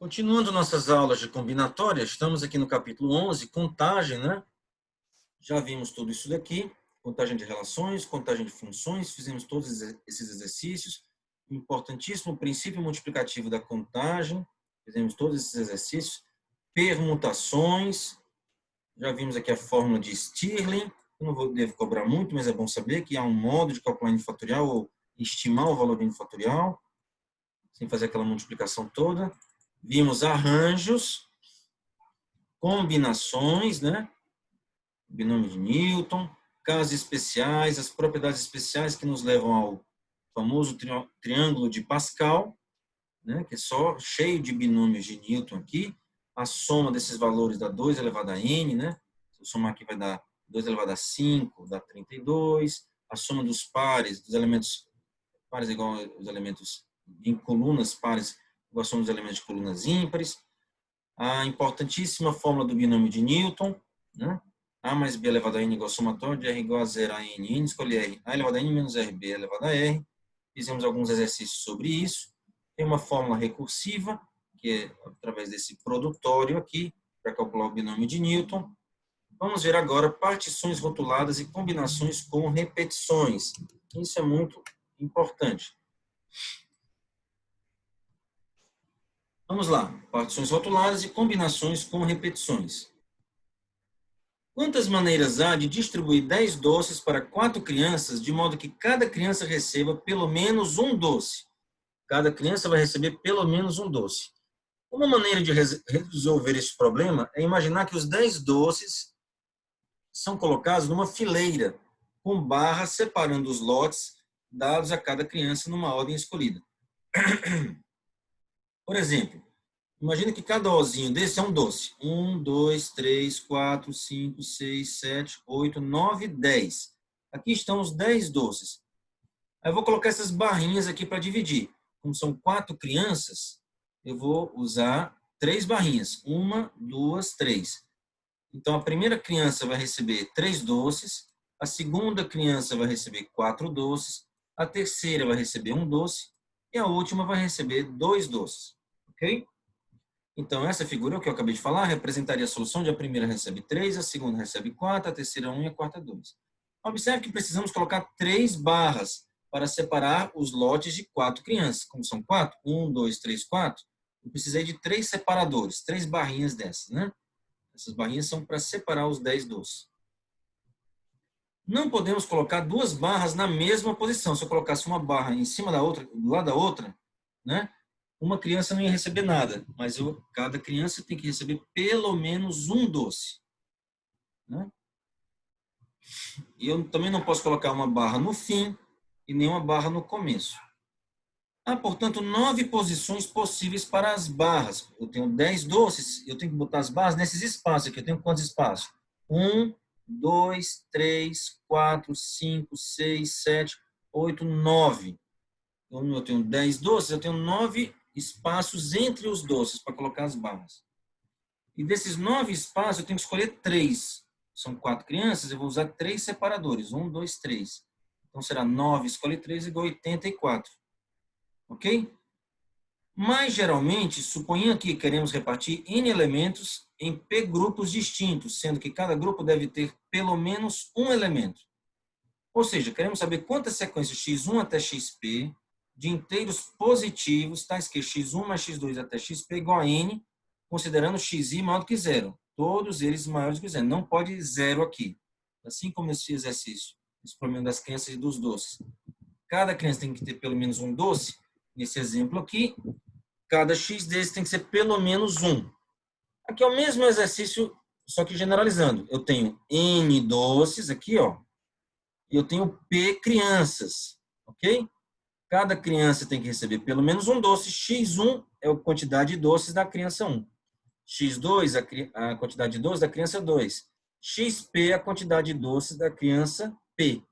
Continuando nossas aulas de combinatória, estamos aqui no capítulo 11, contagem, né? Já vimos tudo isso daqui, contagem de relações, contagem de funções, fizemos todos esses exercícios. Importantíssimo princípio multiplicativo da contagem, fizemos todos esses exercícios. Permutações, já vimos aqui a fórmula de Stirling, eu não devo cobrar muito, mas é bom saber que há um modo de calcular n fatorial ou estimar o valor de n fatorial, sem fazer aquela multiplicação toda. Vimos arranjos, combinações, né? Binômio de Newton, casos especiais, as propriedades especiais que nos levam ao famoso triângulo de Pascal, né? Que é só cheio de binômios de Newton aqui. A soma desses valores dá 2 elevado a n, né? Se eu somar aqui vai dar 2 elevado a 5, dá 32. A soma dos pares, dos elementos pares é igual aos elementos em colunas pares, igual a soma dos elementos de colunas ímpares. A importantíssima fórmula do binômio de Newton, né? A mais B elevado a N igual a somatório de R igual a 0 a N. N escolhe R. A elevado a N menos RB elevado a R. Fizemos alguns exercícios sobre isso. Tem uma fórmula recursiva, que é através desse produtório aqui, para calcular o binômio de Newton. Vamos ver agora partições rotuladas e combinações com repetições. Isso é muito importante. Vamos lá, partições rotuladas e combinações com repetições. Quantas maneiras há de distribuir 10 doces para 4 crianças, de modo que cada criança receba pelo menos um doce? Cada criança vai receber pelo menos um doce. Uma maneira de resolver esse problema é imaginar que os 10 doces são colocados numa fileira, com barras separando os lotes dados a cada criança numa ordem escolhida. Por exemplo, imagina que cada ozinho desse é um doce. 1, 2, 3, 4, 5, 6, 7, 8, 9, 10. Aqui estão os 10 doces. Aí eu vou colocar essas barrinhas aqui para dividir. Como são 4 crianças, eu vou usar 3 barrinhas. 1, 2, 3. Então, a primeira criança vai receber 3 doces. A segunda criança vai receber 4 doces. A terceira vai receber 1 doce. E a última vai receber 2 doces. Ok? Então, essa figura, o que eu acabei de falar, representaria a solução de a primeira recebe 3, a segunda recebe 4, a terceira 1 e a quarta 2. Observe que precisamos colocar 3 barras para separar os lotes de 4 crianças. Como são 4, 1, 2, 3, 4, eu precisei de 3 separadores, 3 barrinhas dessas, né? Essas barrinhas são para separar os 10 doces. Não podemos colocar 2 barras na mesma posição. Se eu colocasse uma barra em cima da outra, do lado da outra, né? Uma criança não ia receber nada, mas cada criança tem que receber pelo menos um doce, né? E eu também não posso colocar uma barra no fim e nem uma barra no começo. Há, portanto, 9 posições possíveis para as barras. Eu tenho 10 doces, eu tenho que botar as barras nesses espaços aqui. Eu tenho quantos espaços? 1, 2, 3, 4, 5, 6, 7, 8, 9. Então, eu tenho 10 doces, eu tenho 9 espaços entre os doces para colocar as barras. E desses 9 espaços, eu tenho que escolher 3. São 4 crianças, eu vou usar 3 separadores. 1, 2, 3. Então, será 9, escolhe 3 igual a 84. Ok? Mas, geralmente, suponha que queremos repartir N elementos em P grupos distintos, sendo que cada grupo deve ter pelo menos um elemento. Ou seja, queremos saber quantas sequências x1 até xp de inteiros positivos, tais que x1 mais x2 até xp igual a n, considerando xi maior do que zero. Todos eles maiores do que zero. Não pode zero aqui. Assim como esse exercício, esse problema das crianças e dos doces. Cada criança tem que ter pelo menos um doce. Nesse exemplo aqui, cada x desses tem que ser pelo menos um. Aqui é o mesmo exercício, só que generalizando. Eu tenho n doces aqui, ó. E eu tenho p crianças, ok? Cada criança tem que receber pelo menos um doce. X1 é a quantidade de doces da criança 1. X2, a quantidade de doces da criança 2. XP é a quantidade de doces da criança P.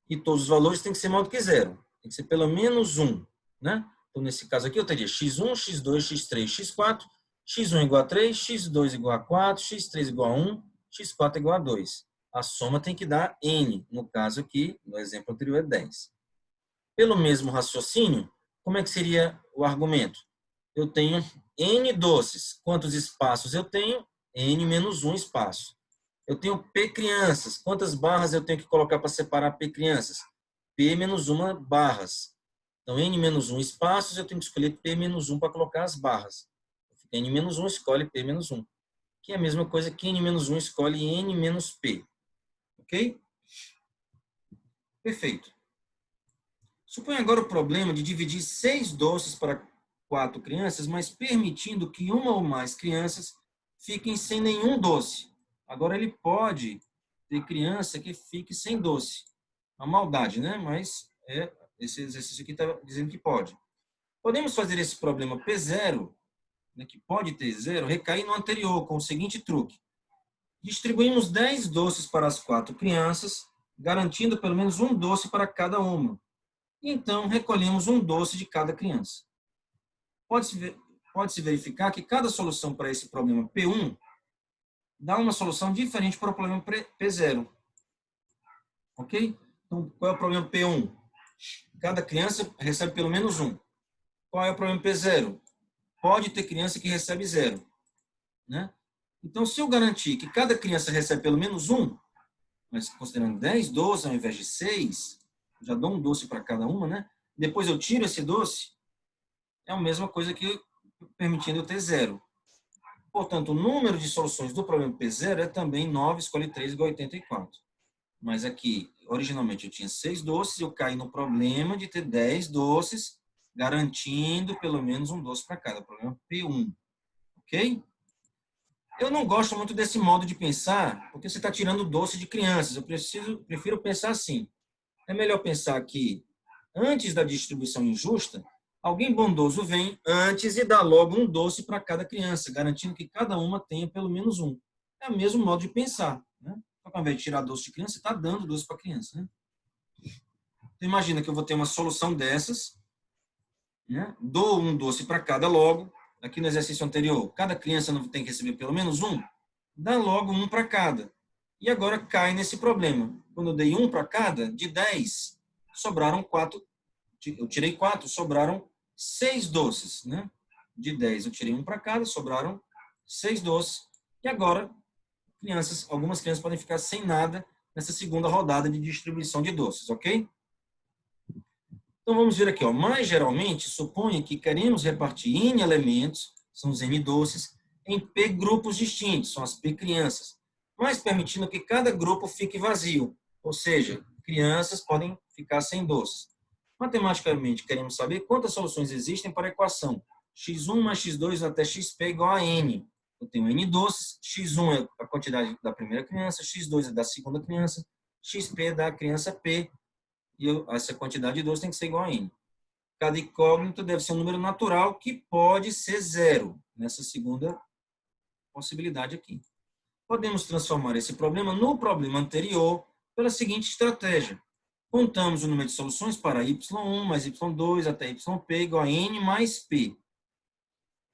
E todos os valores têm que ser maior do que zero. Tem que ser pelo menos um, né? Então, nesse caso aqui, eu teria x1, x2, x3, x4. x1 igual a 3, x2 igual a 4, x3 igual a 1, x4 igual a 2. A soma tem que dar n. No caso aqui, no exemplo anterior, é 10. Pelo mesmo raciocínio, como é que seria o argumento? eu tenho N doces. Quantos espaços eu tenho? N menos 1 espaço. Eu tenho P crianças. Quantas barras eu tenho que colocar para separar P crianças? P menos 1 barras. Então, N menos 1 espaços, eu tenho que escolher P menos 1 para colocar as barras. N menos 1 escolhe P menos 1. Que é a mesma coisa que N menos 1 escolhe N menos P. Ok? Perfeito. Suponha agora o problema de dividir 6 doces para 4 crianças, mas permitindo que uma ou mais crianças fiquem sem nenhum doce. Agora ele pode ter criança que fique sem doce. Uma maldade, né? Mas esse exercício aqui está dizendo que pode. Podemos fazer esse problema P0, né, que pode ter zero, recair no anterior, com o seguinte truque. Distribuímos 10 doces para as 4 crianças, garantindo pelo menos um doce para cada uma. Então, recolhemos um doce de cada criança. Pode-se verificar que cada solução para esse problema P1 dá uma solução diferente para o problema P0. Ok? Então, qual é o problema P1? Cada criança recebe pelo menos um. Qual é o problema P0? Pode ter criança que recebe zero. Né? Então, se eu garantir que cada criança recebe pelo menos um, mas considerando 10 doces ao invés de 6, já dou um doce para cada uma, né? Depois eu tiro esse doce, é a mesma coisa que permitindo eu ter zero. Portanto, o número de soluções do problema P0 é também 9, escolhe 3 igual a 84. Mas aqui, originalmente, eu tinha 6 doces e eu caí no problema de ter 10 doces, garantindo pelo menos um doce para cada. Problema P1. Ok? Eu não gosto muito desse modo de pensar, porque você está tirando doce de crianças. Eu prefiro pensar assim. É melhor pensar que, antes da distribuição injusta, alguém bondoso vem antes e dá logo um doce para cada criança, garantindo que cada uma tenha pelo menos um. É o mesmo modo de pensar. Né? Então, ao invés de tirar doce de criança, você está dando doce para a criança. Né? Então, imagina que eu vou ter uma solução dessas, né? Dou um doce para cada logo. Aqui no exercício anterior, cada criança não tem que receber pelo menos um? Dá logo um para cada. E agora cai nesse problema. Quando eu dei um para cada, de 10, sobraram 4. Eu tirei 4, sobraram 6 doces. Né? De 10, eu tirei um para cada, sobraram 6 doces. E agora, algumas crianças podem ficar sem nada nessa segunda rodada de distribuição de doces, ok? Então, vamos ver aqui. Mais geralmente, suponha que queremos repartir N elementos, são os N doces, em P grupos distintos, são as P crianças, mas permitindo que cada grupo fique vazio, ou seja, crianças podem ficar sem doces. Matematicamente, queremos saber quantas soluções existem para a equação x1 mais x2 até xp igual a n. Eu tenho n doces, x1 é a quantidade da primeira criança, x2 é da segunda criança, xp é da criança p, e essa quantidade de doces tem que ser igual a n. Cada incógnito deve ser um número natural que pode ser zero, nessa segunda possibilidade aqui. Podemos transformar esse problema no problema anterior pela seguinte estratégia. Contamos o número de soluções para y1 mais y2 até yp igual a n mais p.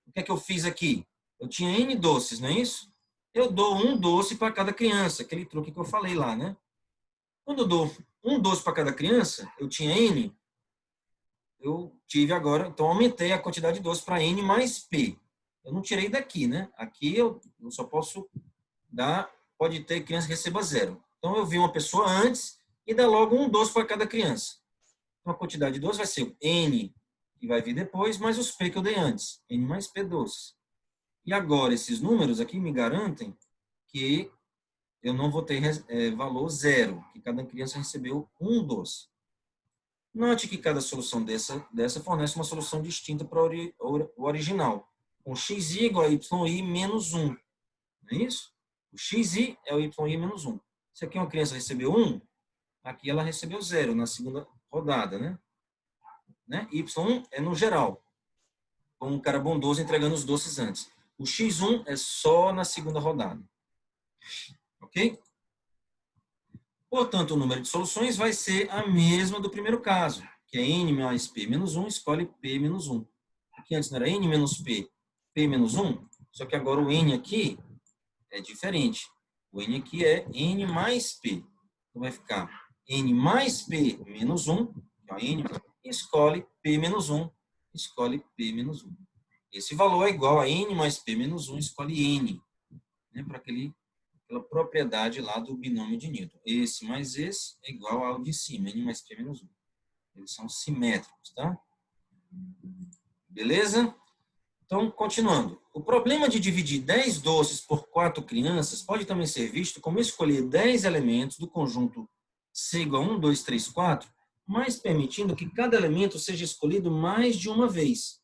O que é que eu fiz aqui? Eu tinha n doces, não é isso? Eu dou um doce para cada criança, aquele truque que eu falei lá, né? Quando eu dou um doce para cada criança, eu tinha n, eu tive agora, então aumentei a quantidade de doce para n mais p. Eu não tirei daqui, né? Aqui eu só posso dar, pode ter criança que receba zero. Então eu vi uma pessoa antes e dá logo um doce para cada criança. Então a quantidade de doce vai ser o n, que vai vir depois, mais os p que eu dei antes. N mais p doces. E agora esses números aqui me garantem que eu não vou ter valor zero, que cada criança recebeu um doce. Note que cada solução dessa fornece uma solução distinta para o original, com xi igual a yi menos 1. Não é isso? O xi é o yi menos 1. Se aqui uma criança recebeu 1, aqui ela recebeu 0 na segunda rodada. Né? Y1 é no geral, com um cara bondoso entregando os doces antes. O x1 é só na segunda rodada. Ok? Portanto, o número de soluções vai ser a mesma do primeiro caso, que é n mais p menos 1, escolhe p menos 1. Aqui antes não era n menos p, p menos 1, só que agora o n aqui é diferente. O n aqui é n mais p. Então vai ficar n mais p menos 1, que é n, escolhe p menos 1, escolhe p menos 1. esse valor é igual a n mais p menos 1, escolhe n, né, para aquela propriedade lá do binômio de Newton. Esse mais esse é igual ao de cima, n mais p menos 1. Eles são simétricos, tá? Beleza? Então, continuando. O problema de dividir 10 doces por 4 crianças pode também ser visto como escolher 10 elementos do conjunto C igual a 1, 2, 3, 4, mas permitindo que cada elemento seja escolhido mais de uma vez,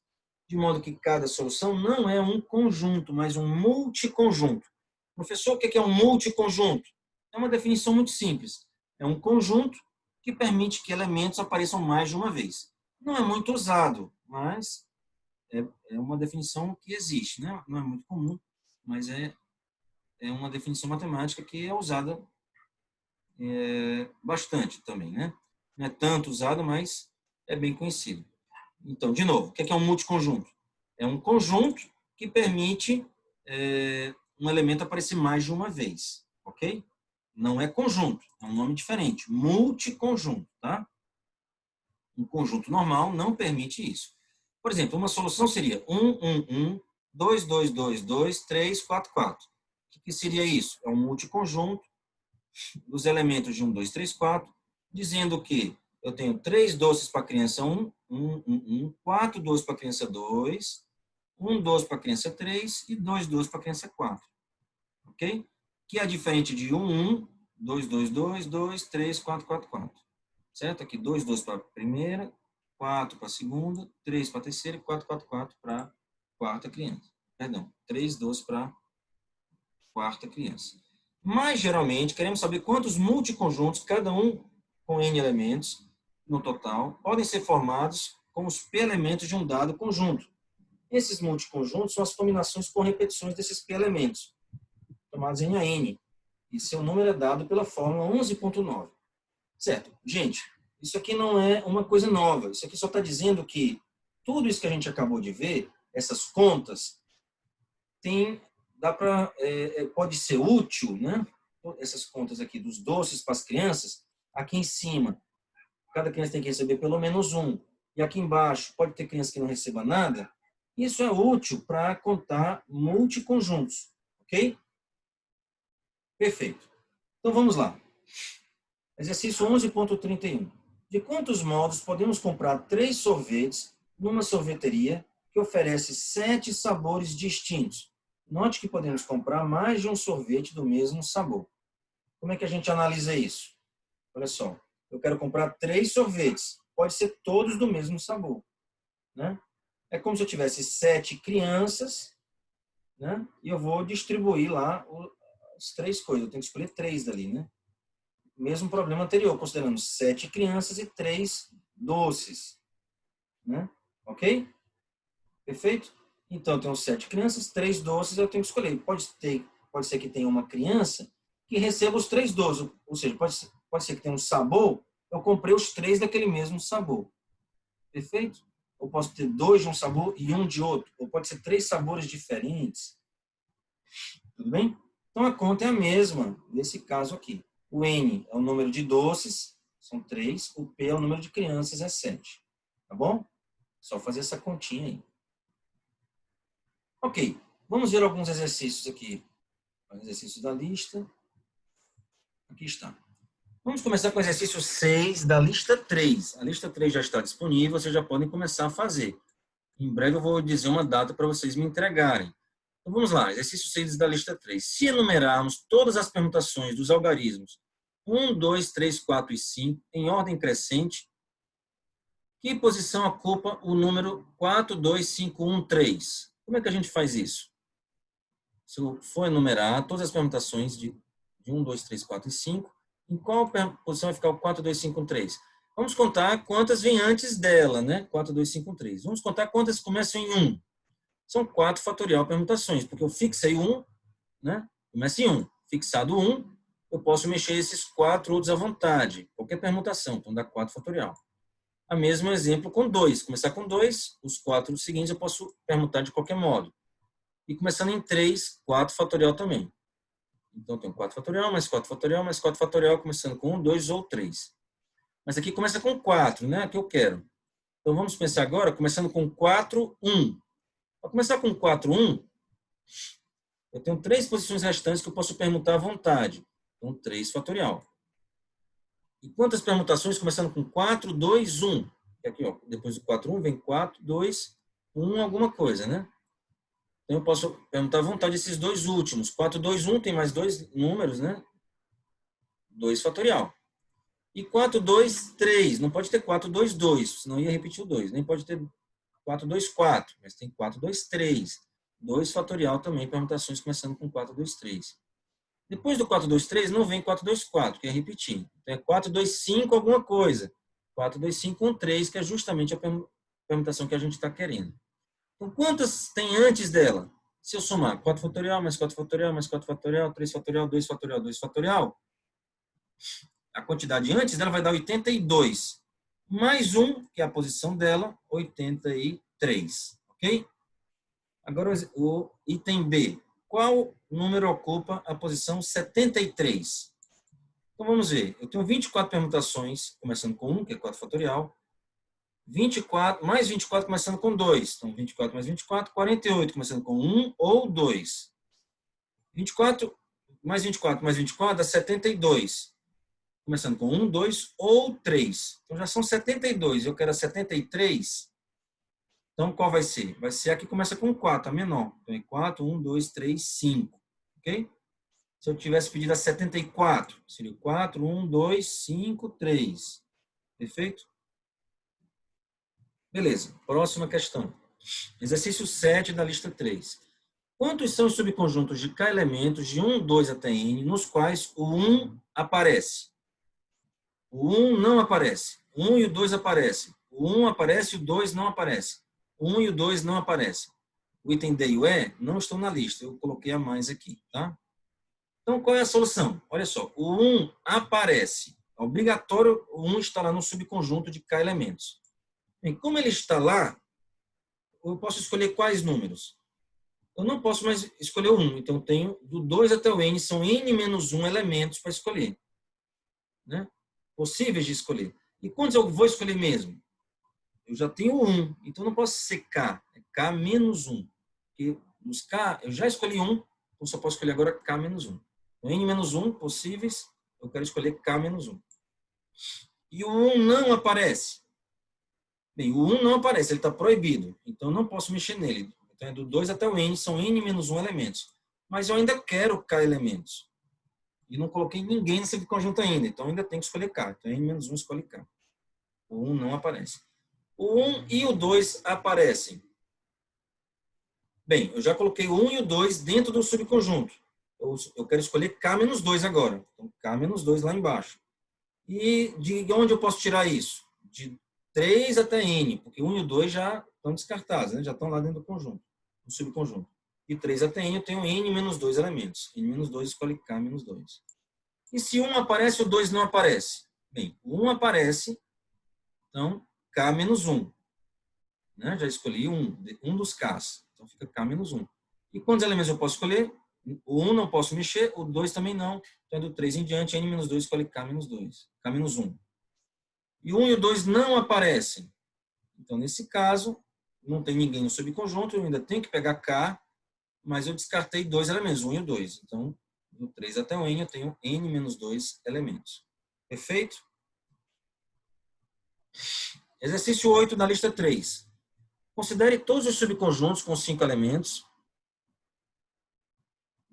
de modo que cada solução não é um conjunto, mas um multiconjunto. Professor, o que é um multiconjunto? É uma definição muito simples. É um conjunto que permite que elementos apareçam mais de uma vez. Não é muito usado, mas é uma definição que existe, né? Não é muito comum, mas é uma definição matemática que é usada bastante também, né? Não é tanto usado, mas é bem conhecido. Então, de novo, o que é um multiconjunto? É um conjunto que permite um elemento aparecer mais de uma vez, ok? Não é conjunto, é um nome diferente, multiconjunto, tá? Um conjunto normal não permite isso. Por exemplo, uma solução seria 1, 1, 1, 2, 2, 2, 2, 3, 4, 4. O que seria isso? É um multiconjunto dos elementos de 1, 2, 3, 4, dizendo que eu tenho 3 doces para a criança 1, 1, 1, 1, 4 doces para a criança 2, 1 doce para a criança 3 e 2 doces para a criança 4. Ok? Que é diferente de 1, 1, 2, 2, 2, 2, 3, 4, 4, 4. Certo? Aqui 2 doces para a primeira, 4 para a segunda, 3 para a terceira e 4, 4, 4 para a quarta criança. Perdão, 3 doces para a quarta criança. Mas, geralmente, queremos saber quantos multiconjuntos, cada um com N elementos no total, podem ser formados com os P elementos de um dado conjunto. Esses multiconjuntos são as combinações por repetições desses P elementos, chamados N a N. E seu número é dado pela fórmula 11.9. Certo? Gente, isso aqui não é uma coisa nova. Isso aqui só está dizendo que tudo isso que a gente acabou de ver, essas contas, pode ser útil, né? Essas contas aqui dos doces para as crianças, aqui em cima, cada criança tem que receber pelo menos um. E aqui embaixo, pode ter criança que não receba nada. Isso é útil para contar multiconjuntos, ok? Perfeito. Então, vamos lá. Exercício 11.31. De quantos modos podemos comprar 3 sorvetes numa sorveteria que oferece 7 sabores distintos? Note que podemos comprar mais de um sorvete do mesmo sabor. Como é que a gente analisa isso? Olha só, eu quero comprar 3 sorvetes. Pode ser todos do mesmo sabor, né? É como se eu tivesse 7 crianças, né? E eu vou distribuir lá as 3 coisas. Eu tenho que escolher 3 dali, né? Mesmo problema anterior, considerando 7 crianças e 3 doces, né? Ok? Perfeito? Então, eu tenho 7 crianças, 3 doces, eu tenho que escolher. Pode ser que tenha uma criança que receba os 3 doces, ou seja, pode ser que tenha um sabor, eu comprei os 3 daquele mesmo sabor. Perfeito? Ou posso ter 2 de um sabor e 1 de outro. Ou pode ser 3 sabores diferentes. Tudo bem? Então, a conta é a mesma nesse caso aqui. O N é o número de doces, são 3. O P é o número de crianças, é 7. Tá bom? Só fazer essa continha aí. Ok, vamos ver alguns exercícios aqui. Exercícios da lista. Aqui está. Vamos começar com o exercício 6 da lista 3. A lista 3 já está disponível, vocês já podem começar a fazer. Em breve eu vou dizer uma data para vocês me entregarem. Então vamos lá, exercício 6 da lista 3. Se enumerarmos todas as permutações dos algarismos 1, 2, 3, 4 e 5 em ordem crescente, que posição ocupa o número 4, 2, 5, 1, 3? Como é que a gente faz isso? Se eu for enumerar todas as permutações de 1, 2, 3, 4 e 5, em qual posição vai ficar o 4, 2, 5, 1, 3? Vamos contar quantas vêm antes dela, né? 4, 2, 5, 1, 3. Vamos contar quantas começam em 1. São 4 fatorial permutações, porque eu fixei 1, né? Começa em 1. Fixado 1, eu posso mexer esses 4 outros à vontade. Qualquer permutação, então dá 4 fatorial. A mesmo exemplo com 2. Começar com 2, os 4 seguintes eu posso permutar de qualquer modo. E começando em 3, 4 fatorial também. Então, tem 4 fatorial, mais 4 fatorial, mais 4 fatorial, começando com 1, 2 ou 3. Mas aqui começa com 4, né? Que eu quero. Então, vamos pensar agora, começando com 4, 1. Para começar com 4, 1, eu tenho 3 posições restantes que eu posso permutar à vontade. Então, 3 fatorial. E quantas permutações começando com 4, 2, 1? Aqui, ó, depois do 4, 1, vem 4, 2, 1, alguma coisa, né? Então, eu posso permutar à vontade esses dois últimos. 4, 2, 1 tem mais 2 números, né? 2 fatorial. E 4, 2, 3. Não pode ter 4, 2, 2, senão ia repetir o 2. Nem pode ter 4, 2, 4, mas tem 4, 2, 3. 2 fatorial também, permutações começando com 4, 2, 3. Depois do 4, 2, 3, não vem 4, 2, 4, que é repetir. Então, é 4, 2, 5, alguma coisa. 4, 2, 5, 1, 3, que é justamente a permutação que a gente está querendo. Então, quantas tem antes dela? Se eu somar 4 fatorial, mais 4 fatorial, mais 4 fatorial, 3 fatorial, 2 fatorial, 2 fatorial, a quantidade antes dela vai dar 82. Mais 1, que é a posição dela, 83. Ok? Agora, o item B. Qual número ocupa a posição 73? Então, vamos ver. Eu tenho 24 permutações, começando com 1, que é 4 fatorial. 24, mais 24, começando com 2. Então, 24 mais 24, 48, começando com 1 ou 2. 24 mais 24 mais 24 dá 72. Começando com 1, 2 ou 3. Então, já são 72. Eu quero a 73. Então, qual vai ser? Vai ser a que começa com 4, a menor. Então, é 4, 1, 2, 3, 5. Ok? Se eu tivesse pedido a 74, seria 4, 1, 2, 5, 3. Perfeito? Beleza. Próxima questão. Exercício 7 da lista 3. Quantos são os subconjuntos de K elementos de 1, 2 até N, nos quais o 1 aparece? O 1 não aparece. O 1 e o 2 aparecem. O 1 aparece e o 2 não aparece. O 1 e o 2 não aparecem. O item D e o E não estão na lista. Eu coloquei a mais aqui, tá? Então, qual é a solução? Olha só, o 1 aparece. É obrigatório o 1 estar lá no subconjunto de K elementos. Bem, como ele está lá, eu posso escolher quais números? Eu não posso mais escolher o 1. Então, eu tenho do 2 até o N, são N menos 1 elementos para escolher. Né? Possíveis de escolher. E quantos eu vou escolher mesmo? Eu já tenho 1. Então, não posso ser K. É K menos 1. Porque nos K, eu já escolhi 1. Então, só posso escolher agora K menos 1. Então, N menos 1 possíveis, eu quero escolher K menos 1. E o 1 não aparece. Bem, o 1 não aparece, ele está proibido. Então, eu não posso mexer nele. Então, é do 2 até o N, são N menos 1 elementos. Mas eu ainda quero K elementos. E não coloquei ninguém nesse subconjunto ainda. Então, ainda tenho que escolher K. Então, N menos 1 escolhe K. O 1 não aparece. O 1 e o 2 aparecem. Bem, eu já coloquei o 1 e o 2 dentro do subconjunto. Eu quero escolher K menos 2 agora. Então, K menos 2 lá embaixo. E de onde eu posso tirar isso? De 3 até N, porque 1 e o 2 já estão descartados, né? Já estão lá dentro do conjunto, do subconjunto. De 3 até N eu tenho N menos 2 elementos. N menos 2 escolhe K menos 2. E se 1 aparece, o 2 não aparece? Bem, o 1 aparece, então K menos 1. Né? Já escolhi um dos Ks. Então fica K menos 1. E quantos elementos eu posso escolher? O 1 não posso mexer, o 2 também não. Então, do 3 em diante, N menos 2 escolhe K menos 2. K menos 1. E o 1 e o 2 não aparecem. Então, nesse caso, não tem ninguém no subconjunto, eu ainda tenho que pegar K, mas eu descartei 2 elementos, 1 e o 2. Então, do 3 até o N, eu tenho N menos 2 elementos. Perfeito? Exercício 8 da lista 3. Considere todos os subconjuntos com 5 elementos,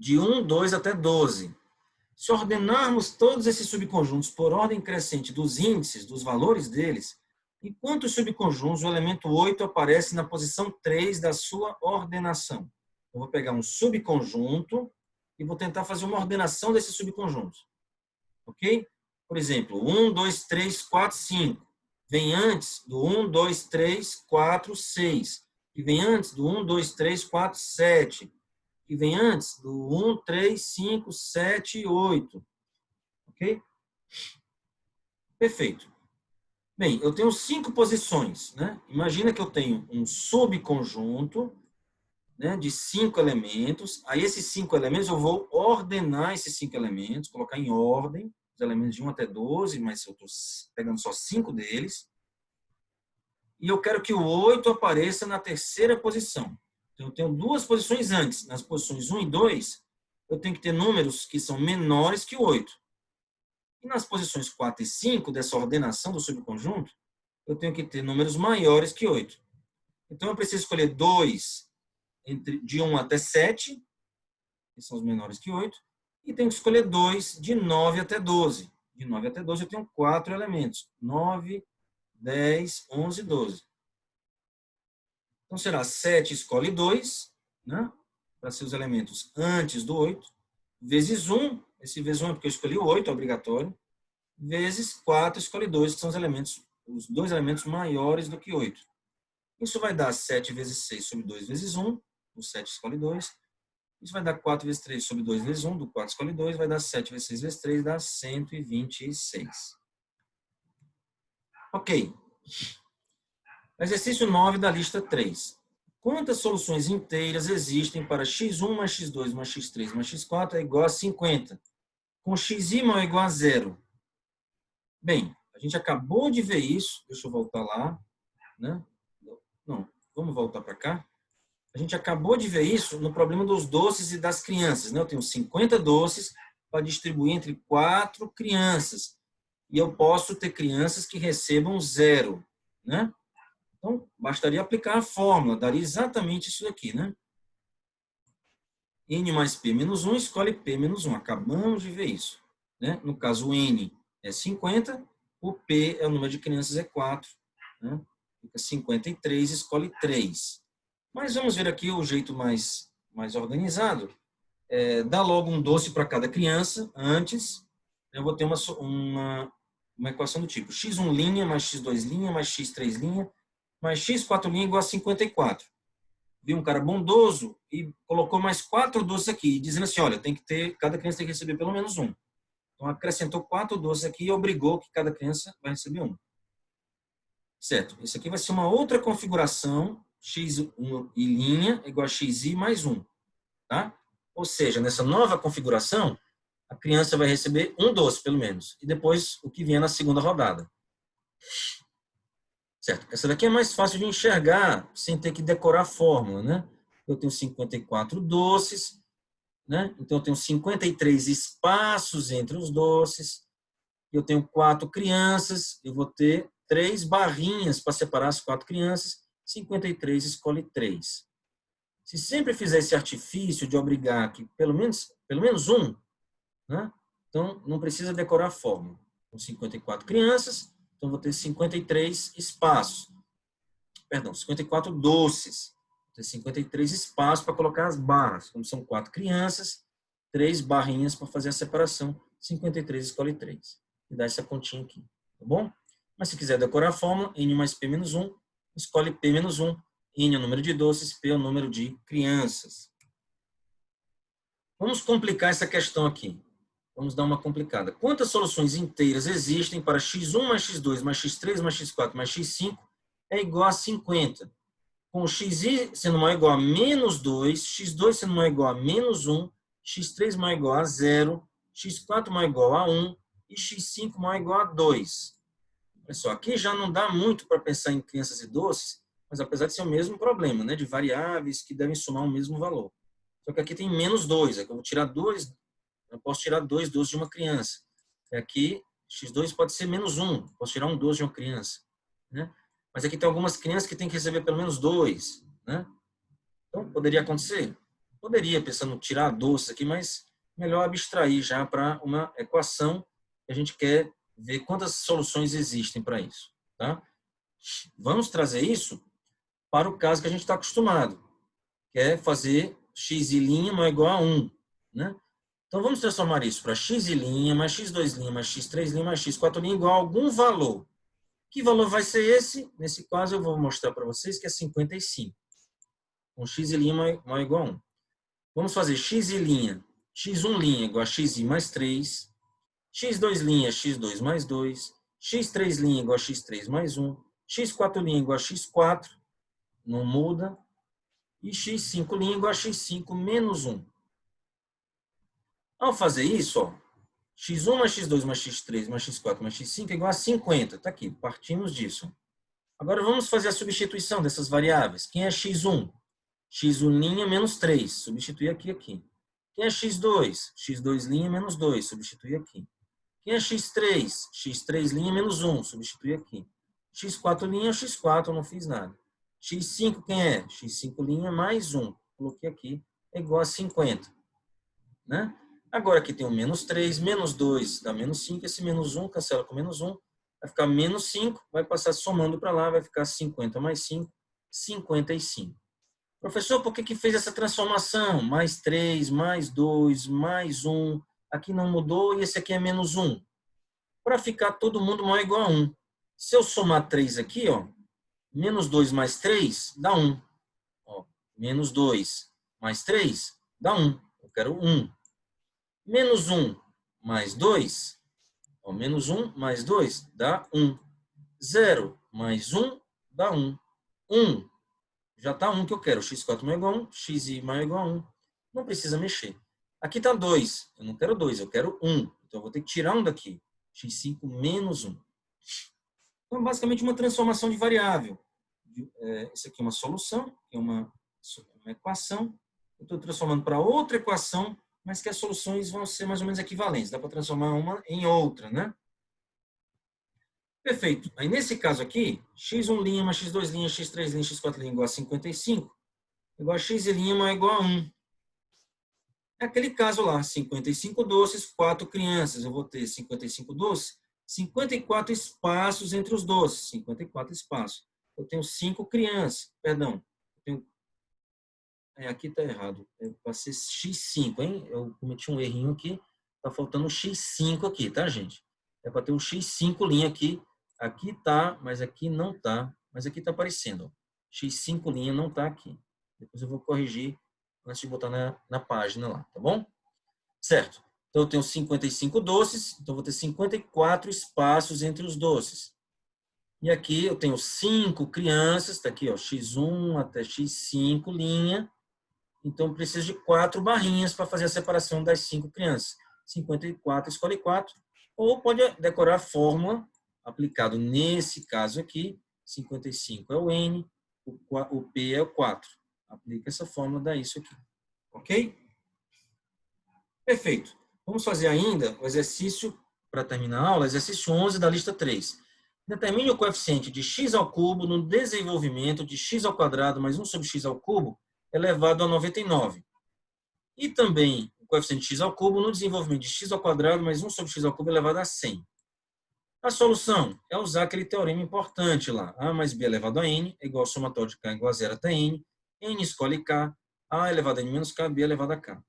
de 1, 2 até 12. Se ordenarmos todos esses subconjuntos por ordem crescente dos índices, dos valores deles, em quantos subconjuntos o elemento 8 aparece na posição 3 da sua ordenação? Eu vou pegar um subconjunto e vou tentar fazer uma ordenação desses subconjuntos. Ok? Por exemplo, 1, 2, 3, 4, 5. Vem antes do 1, 2, 3, 4, 6. E vem antes do 1, 2, 3, 4, 7. Que vem antes do 1, 3, 5, 7 e 8. Ok? Perfeito. Bem, eu tenho 5 posições. Né? Imagina que eu tenho um subconjunto, né, de 5 elementos. Aí, esses 5 elementos, eu vou ordenar esses 5 elementos, colocar em ordem, os elementos de 1 até 12, mas eu estou pegando só 5 deles. E eu quero que o 8 apareça na terceira posição. Então, eu tenho duas posições antes. Nas posições 1 e 2, eu tenho que ter números que são menores que o 8. E nas posições 4 e 5, dessa ordenação do subconjunto, eu tenho que ter números maiores que 8. Então, eu preciso escolher 2 de 1 até 7, que são os menores que 8, e tenho que escolher 2 de 9 até 12. De 9 até 12, eu tenho 4 elementos. 9, 10, 11, 12. Então, será 7 escolhe 2, né? Para ser os elementos antes do 8, vezes 1, esse vezes 1 é porque eu escolhi o 8, é obrigatório, vezes 4 escolhe 2, que são os dois elementos maiores do que 8. Isso vai dar 7 vezes 6 sobre 2 vezes 1, o 7 escolhe 2. Isso vai dar 4 vezes 3 sobre 2 vezes 1, do 4 escolhe 2, vai dar 7 vezes 6 vezes 3, dá 126. Ok. Exercício 9 da lista 3. Quantas soluções inteiras existem para x1 mais x2 mais x3 mais x4 é igual a 50, com xi maior ou igual a 0? Bem, a gente acabou de ver isso. Deixa eu voltar lá, né? Não, vamos voltar para cá. A gente acabou de ver isso no problema dos doces e das crianças, né? Eu tenho 50 doces para distribuir entre 4 crianças. E eu posso ter crianças que recebam 0, né? Então, bastaria aplicar a fórmula, daria exatamente isso aqui, né? N mais P menos 1, escolhe P menos 1. Acabamos de ver isso, né? No caso, o N é 50, o P é o número de crianças, é 4, né? Fica 53, escolhe 3. Mas vamos ver aqui o jeito mais organizado. Dá logo um doce para cada criança. Antes, eu vou ter uma equação do tipo x1' mais x2' mais x3' mais x4' igual a 54. Viu um cara bondoso e colocou mais 4 doces aqui, dizendo assim, olha, cada criança tem que receber pelo menos um. Então, acrescentou 4 doces aqui e obrigou que cada criança vai receber um. Certo? Isso aqui vai ser uma outra configuração, x1 e linha igual a xi mais 1. Tá? Ou seja, nessa nova configuração, a criança vai receber um doce, pelo menos. E depois o que vier na segunda rodada. Certo? Essa daqui é mais fácil de enxergar sem ter que decorar a fórmula, né? Eu tenho 54 doces, né? Então eu tenho 53 espaços entre os doces. Eu tenho 4 crianças, eu vou ter 3 barrinhas para separar as 4 crianças. 53 escolhe 3. Se sempre fizer esse artifício de obrigar que pelo menos um, né? Então não precisa decorar a fórmula. Com 54 crianças, então vou ter 53 espaços. Perdão, 54 doces. Vou ter 53 espaços para colocar as barras. Como são 4 crianças, 3 barrinhas para fazer a separação. 53 escolhe 3. E dá essa continha aqui. Tá bom? Mas se quiser decorar a fórmula, N mais P menos 1, escolhe P menos 1. N é o número de doces, P é o número de crianças. Vamos complicar essa questão aqui. Vamos dar uma complicada. Quantas soluções inteiras existem para x1 mais x2 mais x3 mais x4 mais x5 é igual a 50? Com xi sendo maior ou igual a menos 2, x2 sendo maior ou igual a menos 1, x3 maior ou igual a 0, x4 maior ou igual a 1 e x5 maior ou igual a 2. Olha só, aqui já não dá muito para pensar em crianças e doces, mas apesar de ser o mesmo problema, né, de variáveis que devem somar o mesmo valor. Só que aqui tem menos 2, é que eu vou tirar 2, eu posso tirar 2 doces de uma criança. Aqui, x2 pode ser menos 1, posso tirar um doce de uma criança, né? Mas aqui tem algumas crianças que têm que receber pelo menos 2, né? Então, poderia acontecer? Poderia, pensando em tirar doces aqui, mas melhor abstrair já para uma equação que a gente quer ver quantas soluções existem para isso, tá? Vamos trazer isso para o caso que a gente está acostumado, que é fazer xi' maior ou igual a 1, né? Então, vamos transformar isso para xi' mais x2' mais x3' mais x4' igual a algum valor. Que valor vai ser esse? Nesse caso, eu vou mostrar para vocês que é 55. Com xi' maior ou igual a 1. Vamos fazer xi', x1' igual a xi mais 3, x2' x2 mais 2, x3' igual a x3 mais 1, x4' igual a x4, não muda, e x5' igual a x5 menos 1. Ao fazer isso, ó, x1 mais x2 mais x3 mais x4 mais x5 é igual a 50. Está aqui, partimos disso. Agora vamos fazer a substituição dessas variáveis. Quem é x1? x1' menos 3, substitui aqui, aqui. Quem é x2? x2' menos 2, substitui aqui. Quem é x3? x3' menos 1, substitui aqui. x4' é o x4, não fiz nada. x5 quem é? x5' mais 1, coloquei aqui, é igual a 50. Né? Agora aqui tem o menos 3, menos 2 dá menos 5, esse menos 1 cancela com menos 1, vai ficar menos 5, vai passar somando para lá, vai ficar 50 mais 5, 55. Professor, por que fez essa transformação? Mais 3, mais 2, mais 1, aqui não mudou e esse aqui é menos 1. Para ficar todo mundo maior ou igual a 1. Se eu somar 3 aqui, ó, menos 2 mais 3 dá 1. Ó, menos 2 mais 3 dá 1. Eu quero 1. Menos 1 mais 2, ó, menos 1 mais 2 dá 1. 0 mais 1 dá 1. 1 já está 1 que eu quero. x4 maior igual a 1, xi maior igual a 1. Não precisa mexer. Aqui está 2. Eu não quero 2, eu quero 1. Então, eu vou ter que tirar 1 daqui. x5 menos 1. Então, basicamente, uma transformação de variável. Isso aqui é uma solução, é uma equação. Eu estou transformando para outra equação, mas que as soluções vão ser mais ou menos equivalentes. Dá para transformar uma em outra, né? Perfeito. Aí, nesse caso aqui, x1' mais x2', x3', x4' igual a 55, igual a x' maior igual a 1. É aquele caso lá, 55 doces, 4 crianças. Eu vou ter 55 doces, 54 espaços entre os doces. 54 espaços. Eu tenho 5 crianças. Perdão. Aqui está errado. Eu passei x5, hein? Eu cometi um errinho aqui. Está faltando um x5 aqui, tá, gente? É para ter um x5' aqui. Aqui tá, mas aqui não tá. Mas aqui está aparecendo. Ó. x5' não tá aqui. Depois eu vou corrigir antes de botar na página lá, tá bom? Certo. Então, eu tenho 55 doces. Então, eu vou ter 54 espaços entre os doces. E aqui eu tenho 5 crianças. Está aqui, ó, x1 até x5 linha. Então, eu preciso de 4 barrinhas para fazer a separação das 5 crianças. 54, escolhe 4. Ou pode decorar a fórmula aplicado nesse caso aqui. 55 é o N, o P é o 4. Aplica essa fórmula, dá isso aqui. Ok? Perfeito. Vamos fazer ainda o exercício, para terminar a aula, exercício 11 da lista 3. Determine o coeficiente de x ao cubo no desenvolvimento de x ao quadrado mais 1 sobre x ao cubo elevado a 99. E também o coeficiente de x ao cubo no desenvolvimento de x ao quadrado mais 1 sobre x ao cubo elevado a 100. A solução é usar aquele teorema importante lá. A mais B elevado a N é igual ao somatório de K igual a 0 até N. N escolhe K. A elevado a N menos K, B elevado a K.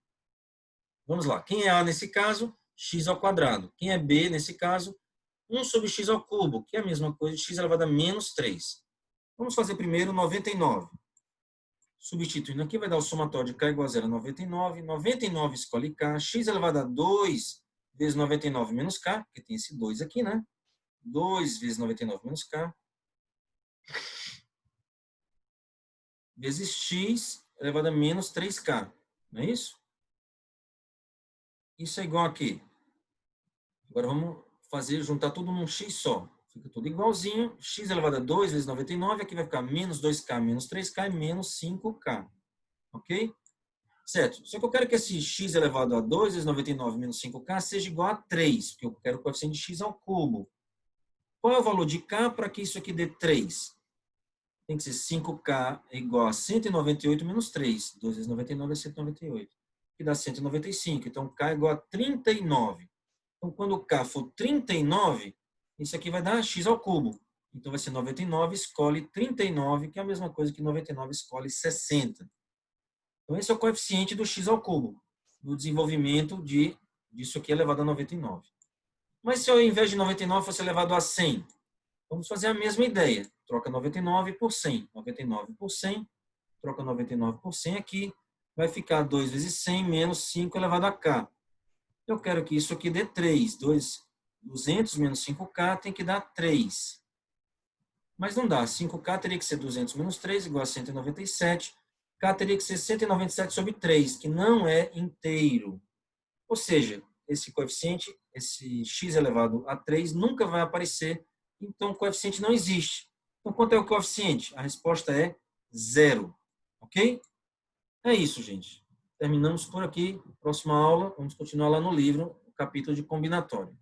Vamos lá. Quem é A nesse caso? X ao quadrado. Quem é B nesse caso? 1 sobre x ao cubo, que é a mesma coisa de x elevado a menos 3. Vamos fazer primeiro 99. Substituindo aqui, vai dar o somatório de K igual a 0 a 99. 99 escolhe K. X elevado a 2 vezes 99 menos K, porque tem esse 2 aqui, né? 2 vezes 99 menos K. Vezes X elevado a menos 3K. Não é isso? Isso é igual a quê? Agora vamos juntar tudo num X só. Fica tudo igualzinho. X elevado a 2 vezes 99. Aqui vai ficar menos 2K menos 3K e menos 5K. Ok? Certo. Só que eu quero que esse x elevado a 2 vezes 99 menos 5k seja igual a 3, porque eu quero o coeficiente de x ao cubo. Qual é o valor de k para que isso aqui dê 3? Tem que ser 5k igual a 198 menos 3. 2 vezes 99 é 198. Que dá 195. Então, k é igual a 39. Então, quando o k for 39, isso aqui vai dar x ao cubo. Então, vai ser 99 escolhe 39, que é a mesma coisa que 99 escolhe 60. Então, esse é o coeficiente do x ao cubo, do desenvolvimento disso aqui elevado a 99. Mas se ao invés de 99 fosse elevado a 100, vamos fazer a mesma ideia. Troca 99 por 100. 99 por 100, troca 99 por 100 aqui, vai ficar 2 vezes 100 menos 5 elevado a k. Eu quero que isso aqui dê 3. 200 menos 5k tem que dar 3. Mas não dá. 5k teria que ser 200 menos 3, igual a 197. K teria que ser 197 sobre 3, que não é inteiro. Ou seja, esse coeficiente, esse x elevado a 3, nunca vai aparecer. Então, o coeficiente não existe. Então, quanto é o coeficiente? A resposta é 0. Ok? É isso, gente. Terminamos por aqui. Próxima aula, vamos continuar lá no livro, o capítulo de combinatório.